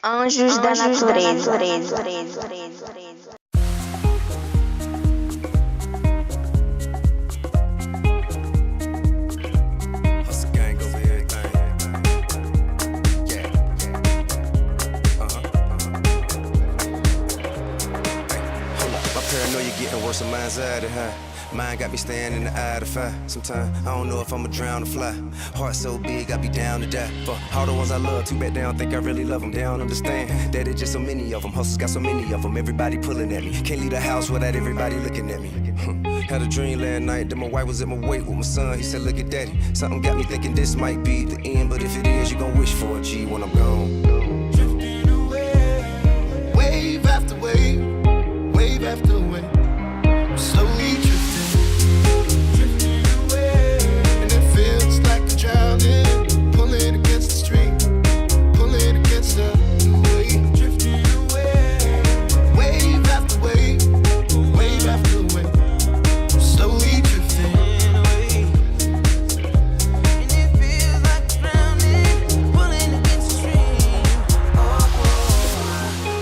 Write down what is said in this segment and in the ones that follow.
Anjos da Natureza. Paranoia getting worse than mine's out of huh? Mine got me standing in the eye of fire. Sometimes I don't know if I'ma drown or fly. Heart so big, I be down to die. For all the ones I love, too bad they don't think I really love them. They don't understand that it's just so many of them. Hustles got so many of them. Everybody pulling at me. Can't leave the house without everybody looking at me. Had a dream last night that my wife was at my wake with my son. He said, look at daddy. Something got me thinking this might be the end. But if it is, you gon' wish for a G when I'm gone. Drifting away, wave after wave, wave after wave. Slowly drifting away, and it feels like I'm drowning, pulling against the stream, pulling against the wave. Drifting away, wave after wave, wave after wave. Slowly drifting away, and it feels like I'm drowning, pulling against the stream. Oh,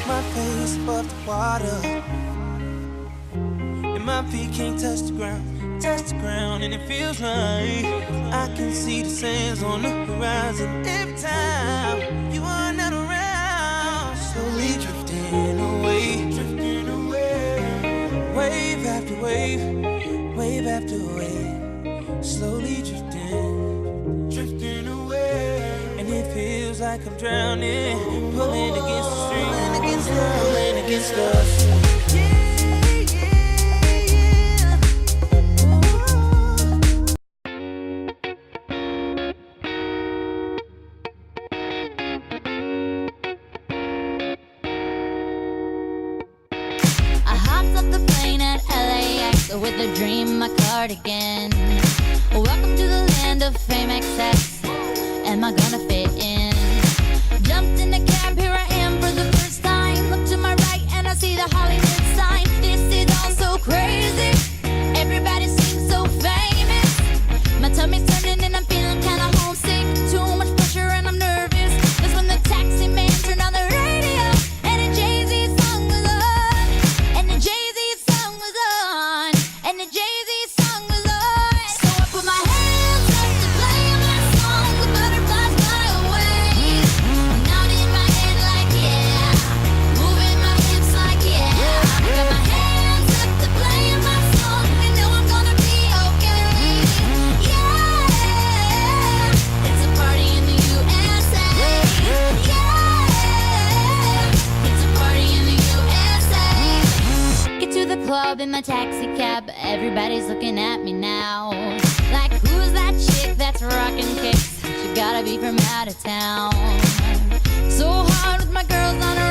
my face above the water. My feet can't touch the ground, and it feels right. I can see the sands on the horizon every time you are not around. Slowly drifting away, wave after wave, wave after wave. Slowly drifting away, and it feels like I'm drowning, pulling against the stream, pulling against us. With a dream in my cardigan. Welcome to the land of fame excess. Am I gonna fit in? Jumped in the cab, here I am for the first time. Look to my right and I see the Hollywood sign. This is all so crazy. Everybody seems so famous. My tummy's turning and I'm feeling kinda homesick. Too much pressure and I'm nervous. That's when the taxi man turned on the radio and a Jay-Z song was on. And the Jay-Z song was on. And the Jay-Z song was on. So I put my hands up to play my song. The butterflies fly away. Nodding my head like yeah, moving my hips like yeah. Got my hands up to play my song. You know I'm gonna be okay. Yeah, it's a party in the USA. Yeah, it's a party in the USA. Get to the club in my taxi cab. Everybody's looking at me now. Like, who's that chick that's rockin' kicks? She gotta be from out of town. So hard with my girls on her